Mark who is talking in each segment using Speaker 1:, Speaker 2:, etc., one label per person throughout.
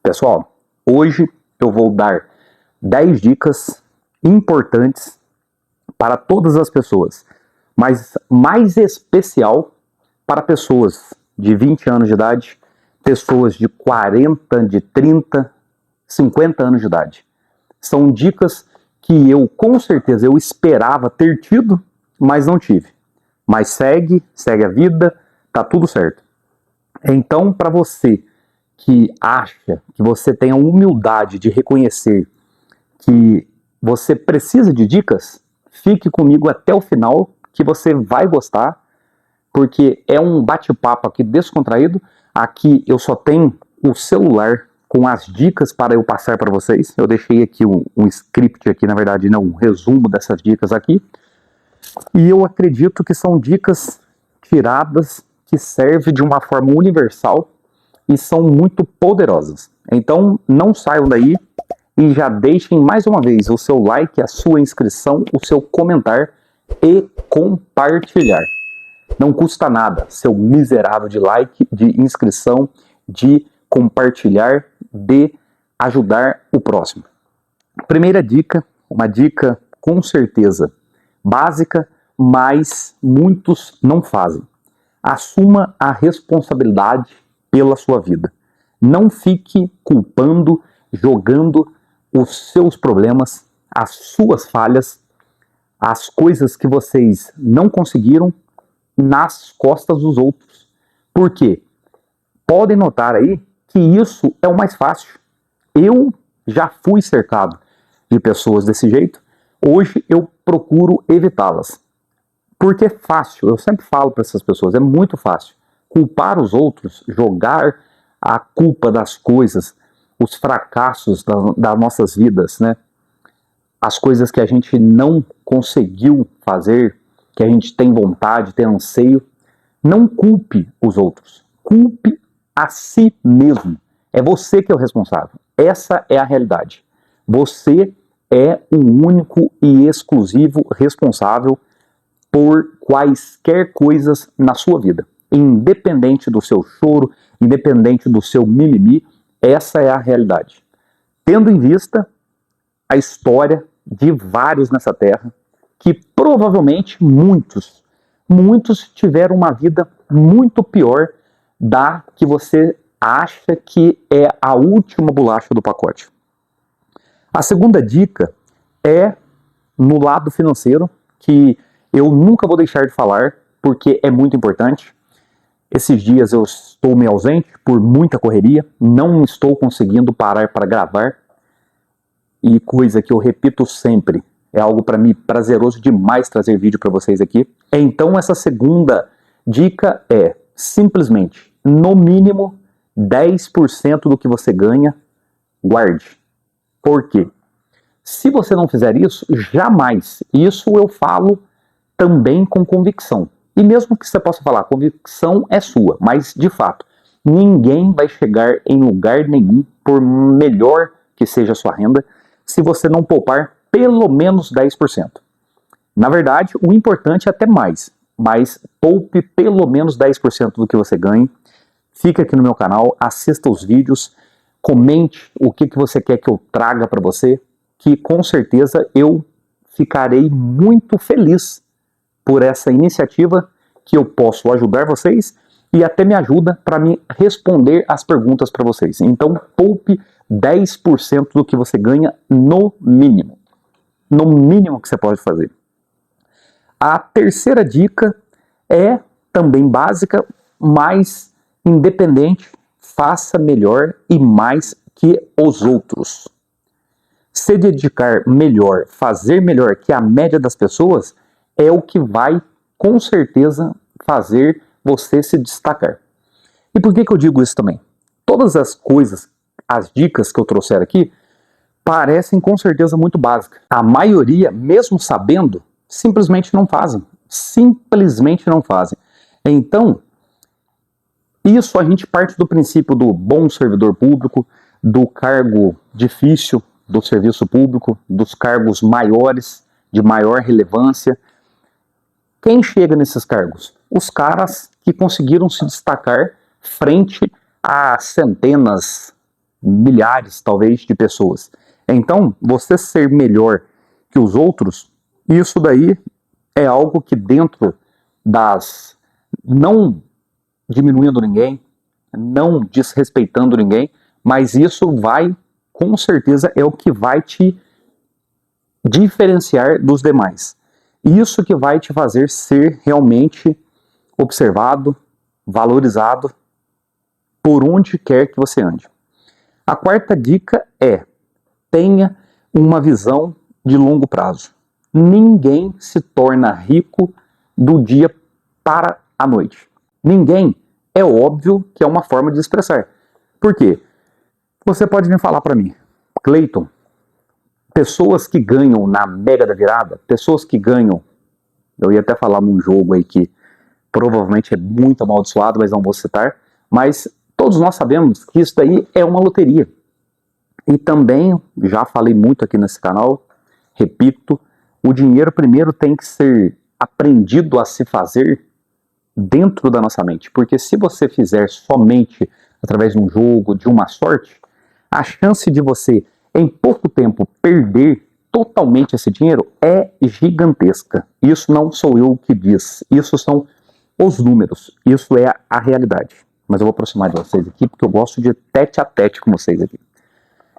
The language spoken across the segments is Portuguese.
Speaker 1: Pessoal, hoje eu vou dar 10 dicas importantes para todas as pessoas, mas mais especial para pessoas de 20 anos de idade, pessoas de 40, de 30, 50 anos de idade. São dicas que eu, com certeza, eu esperava ter tido, mas não tive. Mas segue a vida, tá tudo certo. Então, para você que acha que você tem a humildade de reconhecer que você precisa de dicas, fique comigo até o final, que você vai gostar, porque é um bate-papo aqui descontraído. Aqui eu só tenho o celular com as dicas para eu passar para vocês. Eu deixei aqui um script aqui, na verdade, não, um resumo dessas dicas aqui. E eu acredito que são dicas tiradas que servem de uma forma universal e são muito poderosas. Então não saiam daí e já deixem mais uma vez o seu like, a sua inscrição, o seu comentário e compartilhar. Não custa nada, seu miserável de like, de inscrição, de compartilhar, de ajudar o próximo. Primeira dica, uma dica com certeza básica, mas muitos não fazem. Assuma a responsabilidade pela sua vida. Não fique culpando, jogando os seus problemas, as suas falhas, as coisas que vocês não conseguiram nas costas dos outros. Por quê? Podem notar aí que isso é o mais fácil. Eu já fui cercado de pessoas desse jeito. Hoje eu procuro evitá-las. Porque é fácil, eu sempre falo para essas pessoas, é muito fácil. Culpar os outros, jogar a culpa das coisas, os fracassos das nossas vidas, né? As coisas que a gente não conseguiu fazer, que a gente tem vontade, tem anseio. Não culpe os outros, culpe a si mesmo. É você que é o responsável. Essa é a realidade. Você é o único e exclusivo responsável por quaisquer coisas na sua vida. Independente do seu choro, independente do seu mimimi, essa é a realidade. Tendo em vista a história de vários nessa terra, que provavelmente muitos tiveram uma vida muito pior da que você acha que é a última bolacha do pacote. A segunda dica é no lado financeiro, que eu nunca vou deixar de falar, porque é muito importante. Esses dias eu estou meio ausente por muita correria, não estou conseguindo parar para gravar, e coisa que eu repito sempre, é algo para mim prazeroso demais trazer vídeo para vocês aqui. Então essa segunda dica é simplesmente, no mínimo 10% do que você ganha, guarde. Por quê? Se você não fizer isso, jamais, isso eu falo também com convicção. E mesmo que você possa falar, a convicção é sua, mas de fato, ninguém vai chegar em lugar nenhum, por melhor que seja a sua renda, se você não poupar pelo menos 10%. Na verdade, o importante é até mais, mas poupe pelo menos 10% do que você ganha. Fica aqui no meu canal, assista os vídeos, comente o que você quer que eu traga para você, que com certeza eu ficarei muito feliz por essa iniciativa, que eu posso ajudar vocês e até me ajuda para me responder as perguntas para vocês. Então, poupe 10% do que você ganha no mínimo. No mínimo que você pode fazer. A terceira dica é também básica, mas independente, faça melhor e mais que os outros. Se dedicar melhor, fazer melhor que a média das pessoas, é o que vai, com certeza, fazer você se destacar. E por que eu digo isso também? Todas as coisas, as dicas que eu trouxer aqui, parecem com certeza muito básicas. A maioria, mesmo sabendo, simplesmente não fazem. Simplesmente não fazem. Então, isso a gente parte do princípio do bom servidor público, do cargo difícil do serviço público, dos cargos maiores, de maior relevância. Quem chega nesses cargos? Os caras que conseguiram se destacar frente a centenas, milhares, talvez, de pessoas. Então, você ser melhor que os outros, isso daí é algo que dentro das... não diminuindo ninguém, não desrespeitando ninguém, mas isso vai, com certeza, é o que vai te diferenciar dos demais. Isso que vai te fazer ser realmente observado, valorizado, por onde quer que você ande. A quarta dica é: tenha uma visão de longo prazo. Ninguém se torna rico do dia para a noite. Ninguém. É óbvio que é uma forma de expressar. Por quê? Você pode vir falar para mim, Cleiton, pessoas que ganham na Mega da Virada, pessoas que ganham, eu ia até falar num jogo aí que provavelmente é muito amaldiçoado, mas não vou citar, mas todos nós sabemos que isso daí é uma loteria. E também, já falei muito aqui nesse canal, repito, o dinheiro primeiro tem que ser aprendido a se fazer dentro da nossa mente, porque se você fizer somente através de um jogo, de uma sorte, a chance de você, em pouco tempo, perder totalmente esse dinheiro é gigantesca. Isso não sou eu que diz, isso são os números, isso é a realidade. Mas eu vou aproximar de vocês aqui, porque eu gosto de tete a tete com vocês aqui.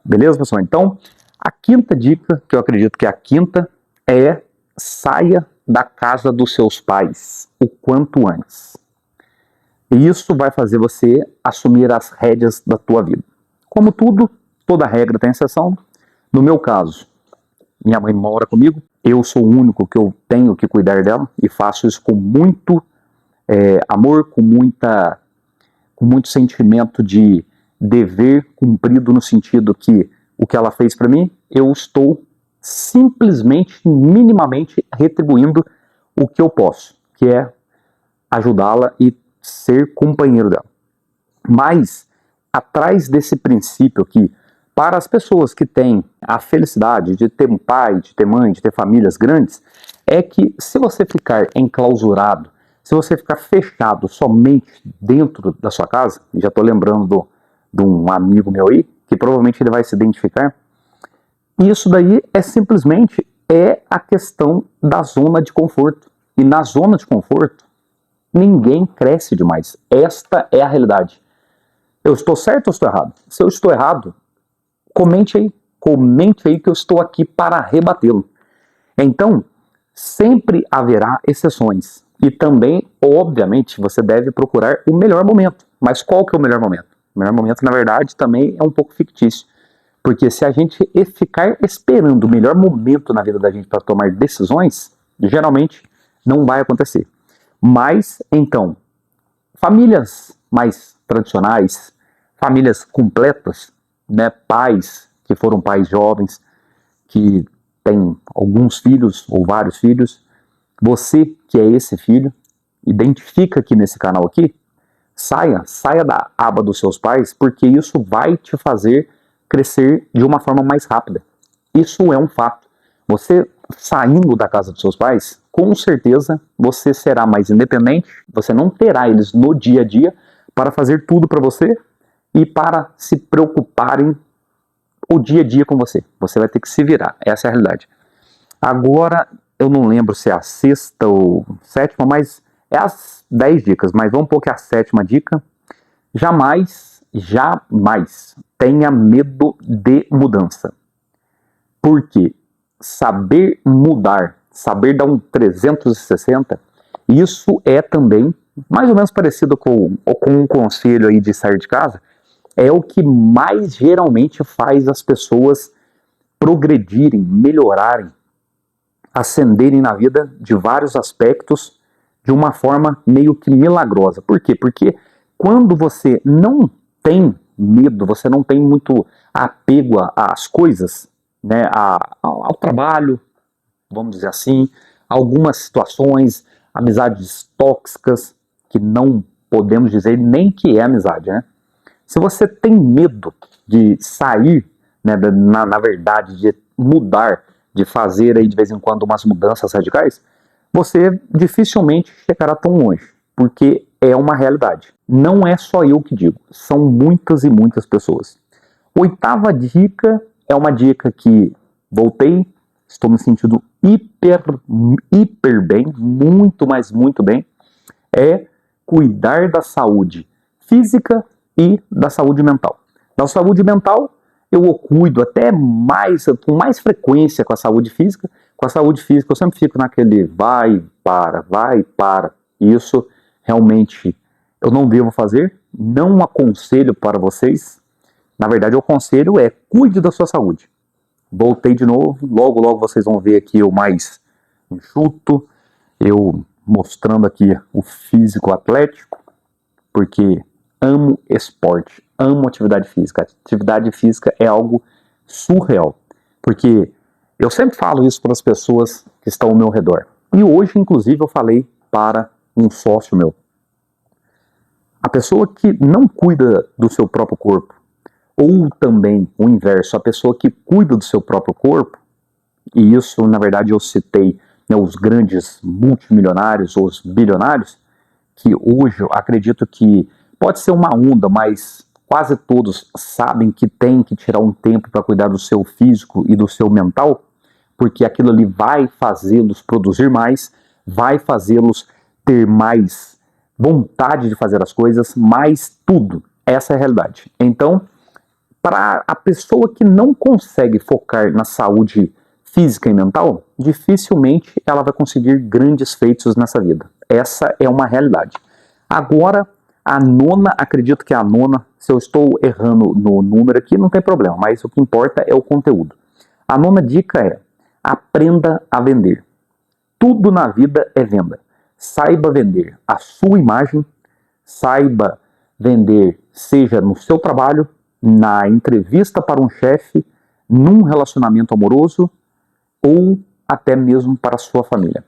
Speaker 1: Beleza, pessoal? Então, a quinta dica, que eu acredito que é a quinta, é: saia da casa dos seus pais o quanto antes. E isso vai fazer você assumir as rédeas da tua vida. Como tudo, toda regra tem exceção. No meu caso, minha mãe mora comigo, eu sou o único que eu tenho que cuidar dela e faço isso com muito amor, com muito sentimento de dever cumprido, no sentido que o que ela fez para mim, eu estou simplesmente, minimamente retribuindo o que eu posso, que é ajudá-la e ser companheiro dela. Mas, atrás desse princípio que, para as pessoas que têm a felicidade de ter um pai, de ter mãe, de ter famílias grandes, é que se você ficar enclausurado, se você ficar fechado somente dentro da sua casa, já estou lembrando de um amigo meu aí, que provavelmente ele vai se identificar, isso daí é simplesmente a questão da zona de conforto. E na zona de conforto, ninguém cresce demais. Esta é a realidade. Eu estou certo ou estou errado? Se eu estou errado, comente aí que eu estou aqui para rebatê-lo. Então, sempre haverá exceções. E também, obviamente, você deve procurar o melhor momento. Mas qual que é o melhor momento? O melhor momento, na verdade, também é um pouco fictício. Porque se a gente ficar esperando o melhor momento na vida da gente para tomar decisões, geralmente não vai acontecer. Mas, então, famílias mais tradicionais, famílias completas, né, pais que foram pais jovens, que têm alguns filhos ou vários filhos, você que é esse filho, identifica aqui nesse canal aqui, saia da aba dos seus pais, porque isso vai te fazer crescer de uma forma mais rápida. Isso é um fato. Você saindo da casa dos seus pais, com certeza você será mais independente, você não terá eles no dia a dia para fazer tudo para você e para se preocuparem o dia a dia com você. Você vai ter que se virar, essa é a realidade. Agora, eu não lembro se é a sexta ou sétima, mas é as 10 dicas, mas vamos pôr que é a sétima dica. Jamais tenha medo de mudança. Porque saber mudar, saber dar um 360, isso é também mais ou menos parecido com um conselho aí de sair de casa, é o que mais geralmente faz as pessoas progredirem, melhorarem, ascenderem na vida de vários aspectos de uma forma meio que milagrosa. Por quê? Porque quando você não tem medo, você não tem muito apego às coisas, né, ao trabalho, vamos dizer assim, algumas situações, amizades tóxicas, que não podemos dizer nem que é amizade, né? Se você tem medo de sair, né, na verdade, de mudar, de fazer aí de vez em quando umas mudanças radicais, você dificilmente chegará tão longe, porque é uma realidade. Não é só eu que digo, são muitas e muitas pessoas. Oitava dica é uma dica que voltei, estou me sentindo hiper bem, muito, mas muito bem, é cuidar da saúde física e da saúde mental. Da saúde mental, eu cuido até mais, com mais frequência com a saúde física. Com a saúde física, eu sempre fico naquele vai, para. Isso realmente eu não devo fazer, não aconselho para vocês. Na verdade, o conselho é cuide da sua saúde. Voltei de novo, logo vocês vão ver aqui eu mais enxuto, eu mostrando aqui o físico atlético, porque amo esporte, amo atividade física. Atividade física é algo surreal, porque eu sempre falo isso para as pessoas que estão ao meu redor. E hoje, inclusive, eu falei para um sócio meu. A pessoa que não cuida do seu próprio corpo, ou também o inverso, a pessoa que cuida do seu próprio corpo, e isso, na verdade, eu citei, né, os grandes multimilionários, os bilionários, que hoje eu acredito que pode ser uma onda, mas quase todos sabem que tem que tirar um tempo para cuidar do seu físico e do seu mental, porque aquilo ali vai fazê-los produzir mais, vai fazê-los ter mais vontade de fazer as coisas, mais tudo. Essa é a realidade. Então, para a pessoa que não consegue focar na saúde física e mental, dificilmente ela vai conseguir grandes feitos nessa vida. Essa é uma realidade. Agora, a nona, acredito que é a nona, se eu estou errando no número aqui, não tem problema, mas o que importa é o conteúdo. A nona dica é: aprenda a vender. Tudo na vida é venda. Saiba vender a sua imagem, saiba vender, seja no seu trabalho, na entrevista para um chefe, num relacionamento amoroso ou até mesmo para a sua família.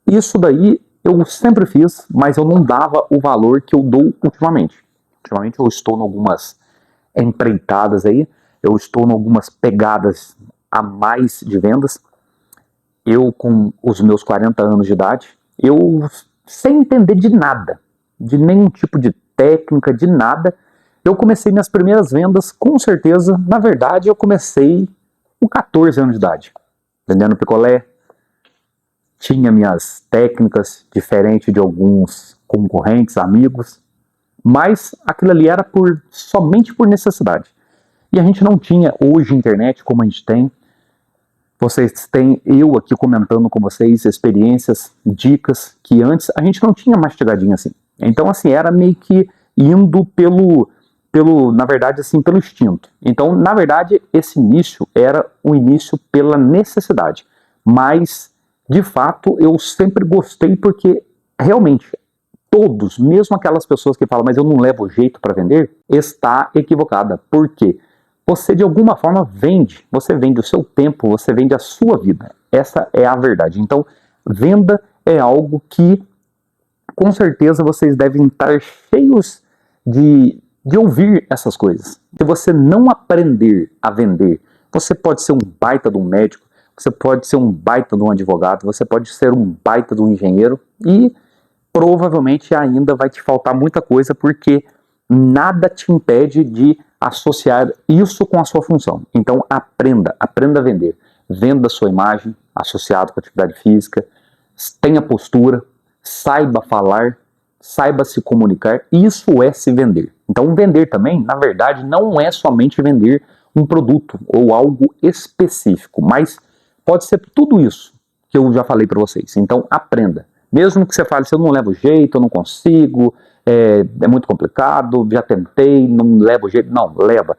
Speaker 1: Isso daí eu sempre fiz, mas eu não dava o valor que eu dou ultimamente. Ultimamente eu estou em algumas empreitadas aí, eu estou em algumas pegadas a mais de vendas. Eu, com os meus 40 anos de idade, eu sem entender de nada, de nenhum tipo de técnica, de nada, eu comecei minhas primeiras vendas, com certeza, na verdade, eu comecei com 14 anos de idade, vendendo picolé, tinha minhas técnicas, diferente de alguns concorrentes, amigos, mas aquilo ali era somente por necessidade. E a gente não tinha hoje internet como a gente tem. Vocês têm eu aqui comentando com vocês experiências, dicas, que antes a gente não tinha mastigadinho assim. Então, assim, era meio que indo na verdade, assim, pelo instinto. Então, na verdade, esse início era um início pela necessidade. Mas, de fato, eu sempre gostei porque, realmente, todos, mesmo aquelas pessoas que falam, mas eu não levo jeito para vender, está equivocada. Por quê? Você, de alguma forma, vende. Você vende o seu tempo, você vende a sua vida. Essa é a verdade. Então, venda é algo que, com certeza, vocês devem estar cheios de ouvir essas coisas. Se você não aprender a vender, você pode ser um baita de um médico, você pode ser um baita de um advogado, você pode ser um baita de um engenheiro e provavelmente ainda vai te faltar muita coisa, porque nada te impede de associar isso com a sua função. Então aprenda a vender. Venda a sua imagem associado com a atividade física, tenha postura, saiba falar, saiba se comunicar, isso é se vender. Então vender também, na verdade, não é somente vender um produto ou algo específico, mas pode ser tudo isso que eu já falei para vocês. Então aprenda. Mesmo que você fale, se eu não levo jeito, eu não consigo, é muito complicado, já tentei, não levo jeito. Não, leva.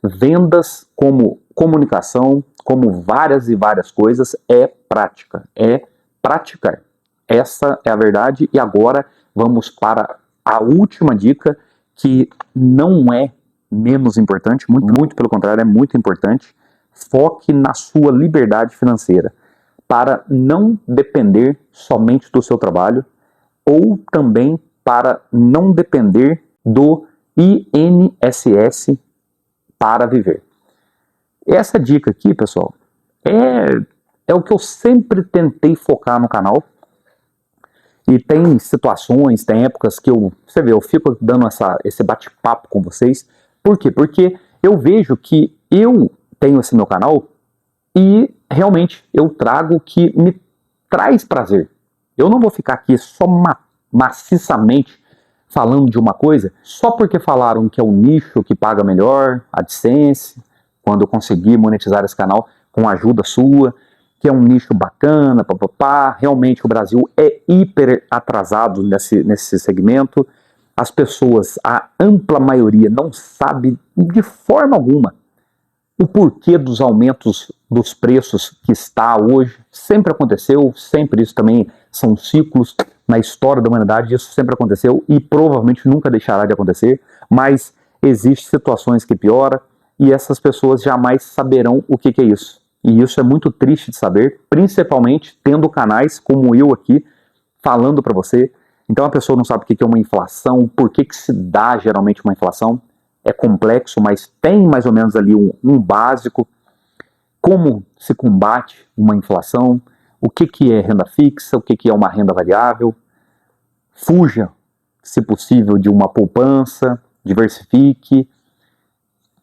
Speaker 1: Vendas como comunicação, como várias e várias coisas, é prática, é praticar. Essa é a verdade. E agora vamos para a última dica, que não é menos importante, muito pelo contrário, é muito importante. Foque na sua liberdade financeira, para não depender somente do seu trabalho, ou também para não depender do INSS para viver. Essa dica aqui, pessoal, é o que eu sempre tentei focar no canal. E tem situações, tem épocas que você vê, eu fico dando esse bate-papo com vocês. Por quê? Porque eu vejo que eu tenho esse meu canal e realmente eu trago o que me traz prazer. Eu não vou ficar aqui só maciçamente falando de uma coisa só porque falaram que é um nicho que paga melhor, AdSense, quando eu conseguir monetizar esse canal com a ajuda sua, que é um nicho bacana, papapá. Realmente o Brasil é hiper atrasado nesse segmento. As pessoas, a ampla maioria, não sabe de forma alguma o porquê dos aumentos dos preços que está hoje. Sempre aconteceu, sempre. Isso também são ciclos na história da humanidade, isso sempre aconteceu e provavelmente nunca deixará de acontecer, mas existem situações que pioram e essas pessoas jamais saberão o que é isso. E isso é muito triste de saber, principalmente tendo canais como eu aqui, falando para você. Então a pessoa não sabe o que é uma inflação, por que se dá geralmente uma inflação. É complexo, mas tem mais ou menos ali um básico. Como se combate uma inflação, o que é renda fixa, o que é uma renda variável. Fuja, se possível, de uma poupança, diversifique,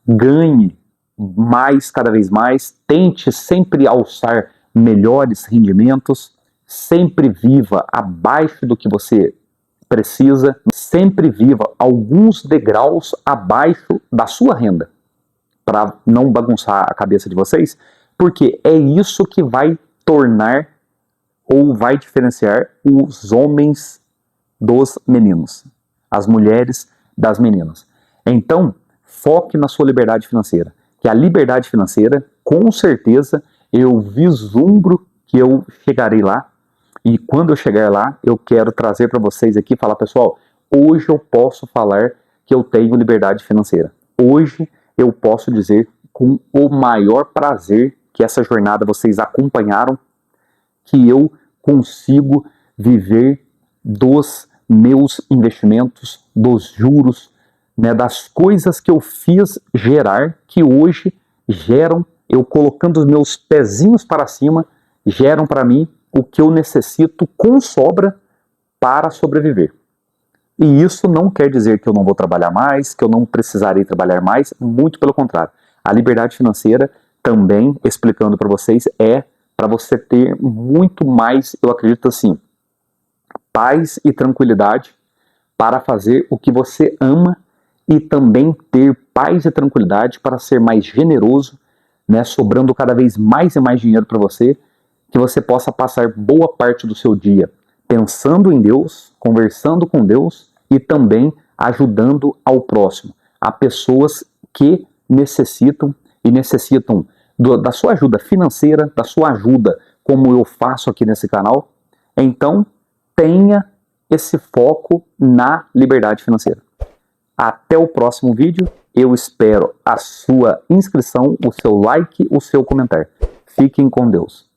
Speaker 1: ganhe mais, cada vez mais, tente sempre alçar melhores rendimentos, sempre viva abaixo do que você precisa, sempre viva alguns degraus abaixo da sua renda, para não bagunçar a cabeça de vocês, porque é isso que vai tornar ou vai diferenciar os homens dos meninos, as mulheres das meninas. Então, foque na sua liberdade financeira, que a liberdade financeira, com certeza, eu vislumbro que eu chegarei lá. E quando eu chegar lá, eu quero trazer para vocês aqui, falar, pessoal, hoje eu posso falar que eu tenho liberdade financeira. Hoje eu posso dizer com o maior prazer que essa jornada vocês acompanharam, que eu consigo viver dos meus investimentos, dos juros, né, das coisas que eu fiz gerar, que hoje geram, eu colocando os meus pezinhos para cima, geram para mim o que eu necessito com sobra para sobreviver. E isso não quer dizer que eu não vou trabalhar mais, que eu não precisarei trabalhar mais, muito pelo contrário. A liberdade financeira também, explicando para vocês, é para você ter muito mais, eu acredito assim, paz e tranquilidade para fazer o que você ama e também ter paz e tranquilidade para ser mais generoso, né, sobrando cada vez mais e mais dinheiro para você, que você possa passar boa parte do seu dia pensando em Deus, conversando com Deus e também ajudando ao próximo, a pessoas que necessitam e necessitam da sua ajuda financeira, da sua ajuda, como eu faço aqui nesse canal. Então, tenha esse foco na liberdade financeira. Até o próximo vídeo. Eu espero a sua inscrição, o seu like, o seu comentário. Fiquem com Deus.